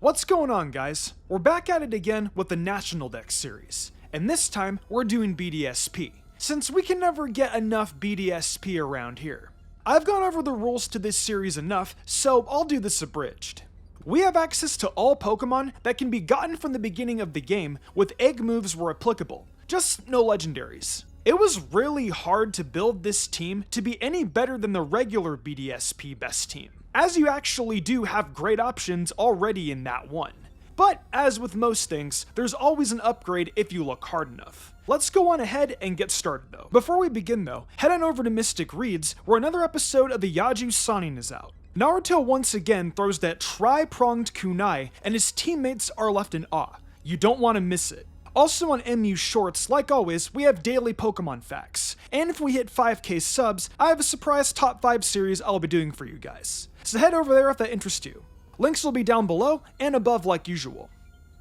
What's going on, guys? We're back at it again with the National Dex series, and this time we're doing BDSP, since we can never get enough BDSP around here. I've gone over the rules to this series enough, so I'll do this abridged. We have access to all Pokemon that can be gotten from the beginning of the game with egg moves where applicable, just no legendaries. It was really hard to build this team to be any better than the regular BDSP Best Team, as you actually do have great options already in that one. But as with most things, there's always an upgrade if you look hard enough. Let's go on ahead and get started though. Before we begin though, head on over to Mystic Reads, where another episode of the Yaju Sanin is out. Naruto once again throws that tri-pronged kunai, and his teammates are left in awe. You don't want to miss it. Also on MU Shorts, like always, we have daily Pokemon facts. And if we hit 5k subs, I have a surprise top 5 series I'll be doing for you guys. So head over there if that interests you. Links will be down below and above like usual.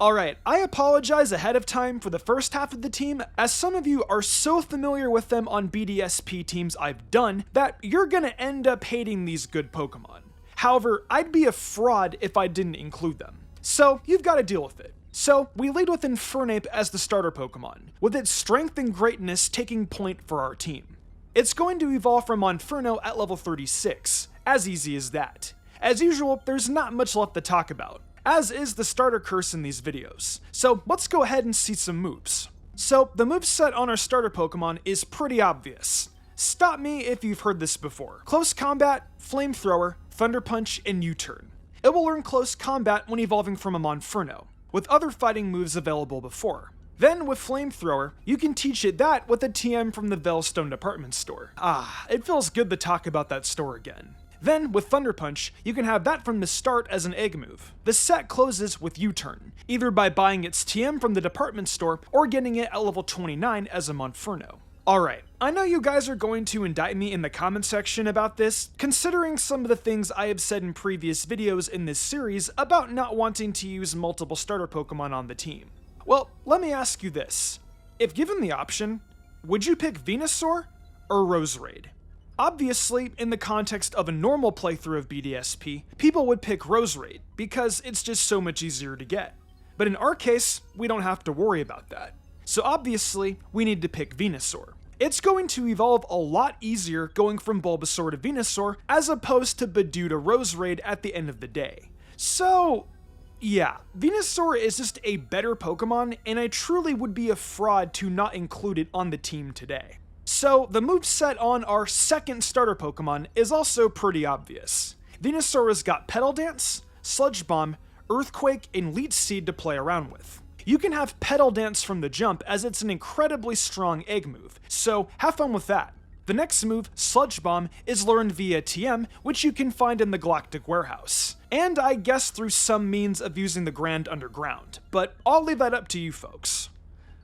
Alright, I apologize ahead of time for the first half of the team, as some of you are so familiar with them on BDSP teams I've done that you're gonna end up hating these good Pokemon. However, I'd be a fraud if I didn't include them. So you've got to deal with it. So, we lead with Infernape as the starter Pokemon, with its strength and greatness taking point for our team. It's going to evolve from Monferno at level 36, as easy as that. As usual, there's not much left to talk about, as is the starter curse in these videos, so let's go ahead and see some moves. So, the moveset on our starter Pokemon is pretty obvious. Stop me if you've heard this before. Close Combat, Flamethrower, Thunder Punch, and U-Turn. It will learn Close Combat when evolving from a Monferno, with other fighting moves available before. Then with Flamethrower, you can teach it that with a TM from the Veilstone department store. It feels good to talk about that store again. Then with Thunder Punch, you can have that from the start as an egg move. The set closes with U-Turn, either by buying its TM from the department store or getting it at level 29 as a Monferno. Alright, I know you guys are going to indict me in the comment section about this, considering some of the things I have said in previous videos in this series about not wanting to use multiple starter Pokemon on the team. Well, let me ask you this. If given the option, would you pick Venusaur or Roserade? Obviously, in the context of a normal playthrough of BDSP, people would pick Roserade, because it's just so much easier to get. But in our case, we don't have to worry about that. So obviously, we need to pick Venusaur. It's going to evolve a lot easier going from Bulbasaur to Venusaur as opposed to Budew to Roserade at the end of the day. So, yeah, Venusaur is just a better Pokemon, and I truly would be a fraud to not include it on the team today. So, the moveset on our second starter Pokemon is also pretty obvious. Venusaur has got Petal Dance, Sludge Bomb, Earthquake, and Leech Seed to play around with. You can have Petal Dance from the jump as it's an incredibly strong egg move, so have fun with that. The next move, Sludge Bomb, is learned via TM, which you can find in the Galactic Warehouse, and I guess through some means of using the Grand Underground, but I'll leave that up to you folks.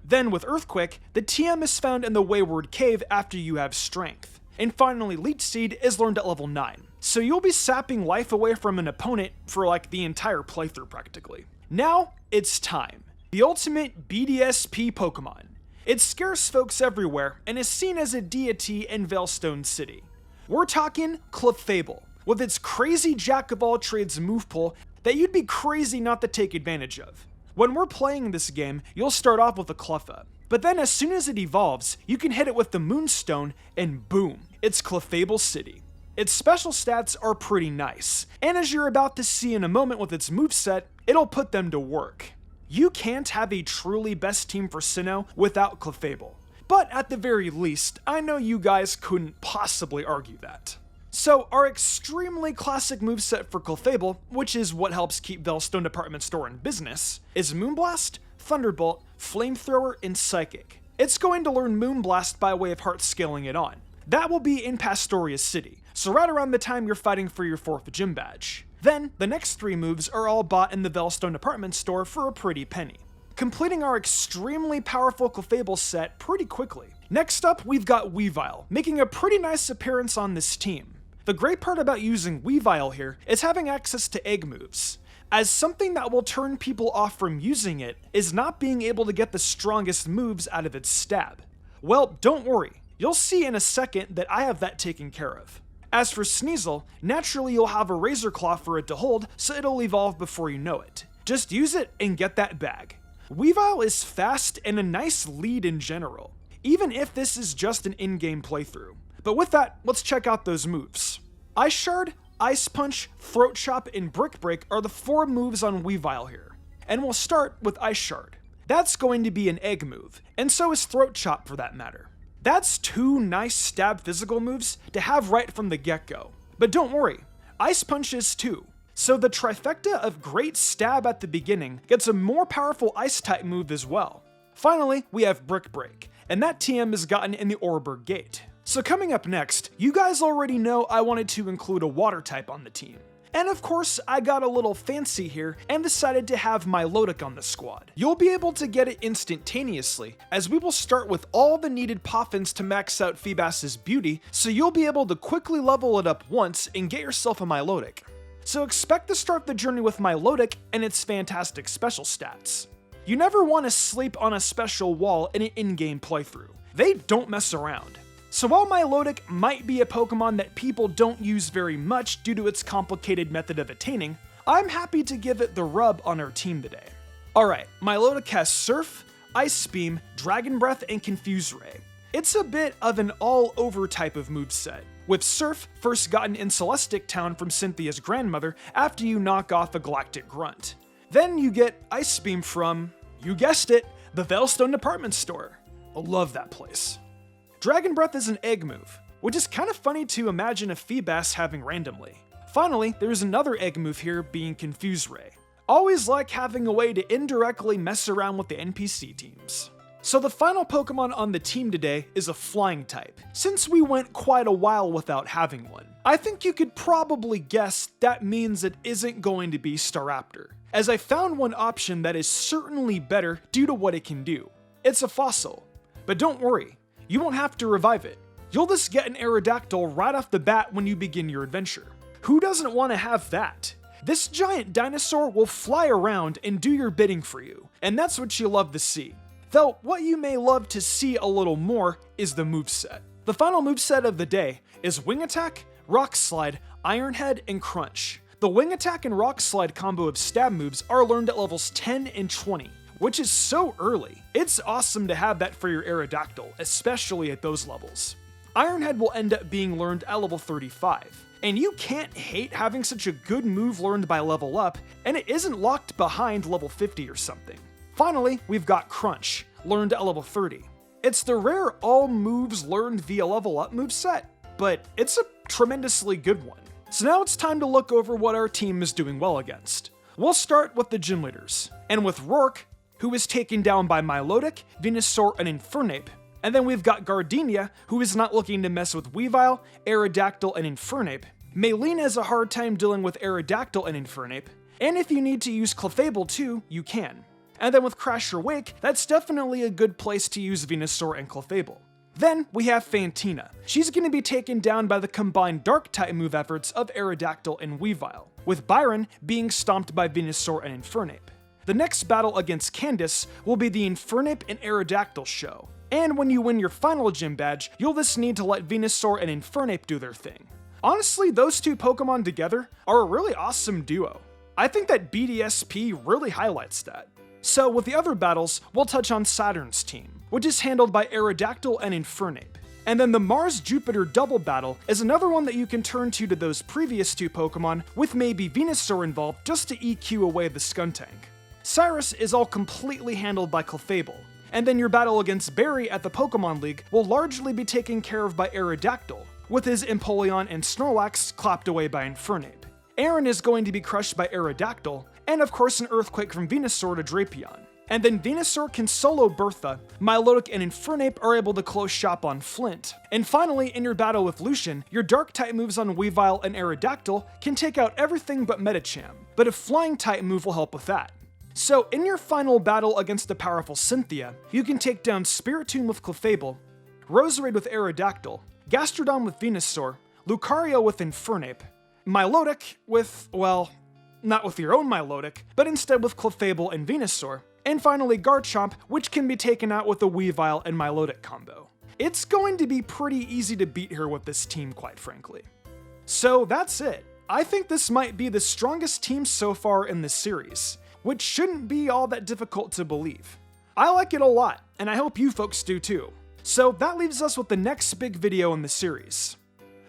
Then with Earthquake, the TM is found in the Wayward Cave after you have Strength. And finally, Leech Seed is learned at level 9, so you'll be sapping life away from an opponent for like the entire playthrough practically. Now, it's time. The ultimate BDSP Pokemon. It scares folks everywhere and is seen as a deity in Veilstone City. We're talking Clefable, with its crazy jack-of-all-trades move pool that you'd be crazy not to take advantage of. When we're playing this game, you'll start off with a Cleffa, but then as soon as it evolves, you can hit it with the Moonstone and boom, it's Clefable City. Its special stats are pretty nice, and as you're about to see in a moment with its moveset, it'll put them to work. You can't have a truly best team for Sinnoh without Clefable, but at the very least, I know you guys couldn't possibly argue that. So our extremely classic moveset for Clefable, which is what helps keep Veilstone department store in business, is Moonblast, Thunderbolt, Flamethrower, and Psychic. It's going to learn Moonblast by way of heart scaling it on. That will be in Pastoria City, so right around the time you're fighting for your 4th gym badge. Then, the next 3 moves are all bought in the Veilstone department store for a pretty penny, completing our extremely powerful Clefable set pretty quickly. Next up, we've got Weavile, making a pretty nice appearance on this team. The great part about using Weavile here is having access to egg moves, as something that will turn people off from using it is not being able to get the strongest moves out of its stab. Well, don't worry, you'll see in a second that I have that taken care of. As for Sneasel, naturally you'll have a Razor Claw for it to hold, so it'll evolve before you know it. Just use it and get that bag. Weavile is fast and a nice lead in general, even if this is just an in-game playthrough. But with that, let's check out those moves. Ice Shard, Ice Punch, Throat Chop, and Brick Break are the 4 moves on Weavile here. And we'll start with Ice Shard. That's going to be an egg move, and so is Throat Chop for that matter. That's 2 nice stab physical moves to have right from the get-go. But don't worry, Ice Punch is too. So the trifecta of great stab at the beginning gets a more powerful ice type move as well. Finally, we have Brick Break, and that TM is gotten in the Oreburgh Gate. So coming up next, you guys already know I wanted to include a water type on the team. And of course, I got a little fancy here and decided to have Milotic on the squad. You'll be able to get it instantaneously, as we will start with all the needed poffins to max out Feebas's beauty, so you'll be able to quickly level it up once and get yourself a Milotic. So expect to start the journey with Milotic and its fantastic special stats. You never want to sleep on a special wall in an in-game playthrough. They don't mess around. So while Milotic might be a Pokemon that people don't use very much due to its complicated method of attaining, I'm happy to give it the rub on our team today. Alright, Milotic has Surf, Ice Beam, Dragon Breath, and Confuse Ray. It's a bit of an all-over type of moveset, with Surf first gotten in Celestic Town from Cynthia's grandmother after you knock off a Galactic Grunt. Then you get Ice Beam from, you guessed it, the Veilstone department store. I love that place. Dragon Breath is an egg move, which is kind of funny to imagine a Feebas having randomly. Finally, there's another egg move here being Confuse Ray. Always like having a way to indirectly mess around with the NPC teams. So the final Pokemon on the team today is a flying type, since we went quite a while without having one. I think you could probably guess that means it isn't going to be Staraptor, as I found one option that is certainly better due to what it can do. It's a fossil, but don't worry, you won't have to revive it. You'll just get an Aerodactyl right off the bat when you begin your adventure. Who doesn't want to have that? This giant dinosaur will fly around and do your bidding for you, and that's what you love to see. Though, what you may love to see a little more is the moveset. The final moveset of the day is Wing Attack, Rock Slide, Iron Head, and Crunch. The Wing Attack and Rock Slide combo of stab moves are learned at levels 10 and 20. Which is so early. It's awesome to have that for your Aerodactyl, especially at those levels. Iron Head will end up being learned at level 35, and you can't hate having such a good move learned by level up, and it isn't locked behind level 50 or something. Finally, we've got Crunch, learned at level 30. It's the rare all moves learned via level up moveset, but it's a tremendously good one. So now it's time to look over what our team is doing well against. We'll start with the gym leaders, and with Rourke, who is taken down by Milotic, Venusaur, and Infernape. And then we've got Gardenia, who is not looking to mess with Weavile, Aerodactyl, and Infernape. Maylene has a hard time dealing with Aerodactyl and Infernape. And if you need to use Clefable too, you can. And then with Crasher Wake, that's definitely a good place to use Venusaur and Clefable. Then we have Fantina. She's going to be taken down by the combined Dark-type move efforts of Aerodactyl and Weavile, with Byron being stomped by Venusaur and Infernape. The next battle against Candace will be the Infernape and Aerodactyl show, and when you win your final gym badge, you'll just need to let Venusaur and Infernape do their thing. Honestly, those two Pokemon together are a really awesome duo. I think that BDSP really highlights that. So with the other battles, we'll touch on Saturn's team, which is handled by Aerodactyl and Infernape. And then the Mars-Jupiter double battle is another one that you can turn to those previous two Pokemon, with maybe Venusaur involved just to EQ away the Skuntank. Cyrus is all completely handled by Clefable, and then your battle against Barry at the Pokemon League will largely be taken care of by Aerodactyl, with his Empoleon and Snorlax clapped away by Infernape. Aaron is going to be crushed by Aerodactyl, and of course an Earthquake from Venusaur to Drapion. And then Venusaur can solo Bertha, Milotic and Infernape are able to close shop on Flint. And finally, in your battle with Lucian, your Dark-type moves on Weavile and Aerodactyl can take out everything but Medicham, but a Flying-type move will help with that. So in your final battle against the powerful Cynthia, you can take down Spiritomb with Clefable, Roserade with Aerodactyl, Gastrodon with Venusaur, Lucario with Infernape, Milotic with, well, not with your own Milotic, but instead with Clefable and Venusaur, and finally Garchomp, which can be taken out with the Weavile and Milotic combo. It's going to be pretty easy to beat her with this team, quite frankly. So that's it. I think this might be the strongest team so far in this series. which shouldn't be all that difficult to believe. I like it a lot, and I hope you folks do too. So that leaves us with the next big video in the series.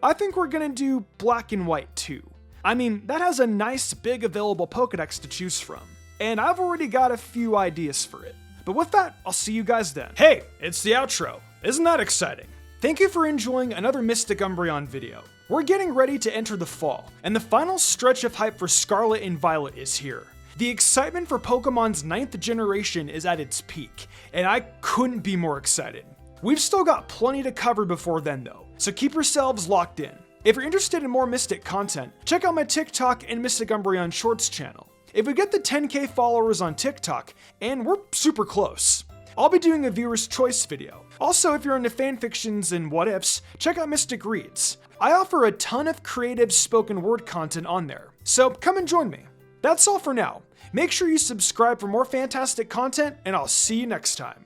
I think we're gonna do Black and White 2. I mean, that has a nice big available Pokedex to choose from, and I've already got a few ideas for it. But with that, I'll see you guys then. Hey, it's the outro. Isn't that exciting? Thank you for enjoying another Mystic Umbreon video. We're getting ready to enter the fall, and the final stretch of hype for Scarlet and Violet is here. The excitement for Pokemon's 9th generation is at its peak, and I couldn't be more excited. We've still got plenty to cover before then though, so keep yourselves locked in. If you're interested in more Mystic content, check out my TikTok and Mystic Umbreon Shorts channel. If we get the 10K followers on TikTok, and we're super close, I'll be doing a viewer's choice video. Also, if you're into fanfictions and what ifs, check out Mystic Reads. I offer a ton of creative spoken word content on there, so come and join me. That's all for now. Make sure you subscribe for more fantastic content, and I'll see you next time.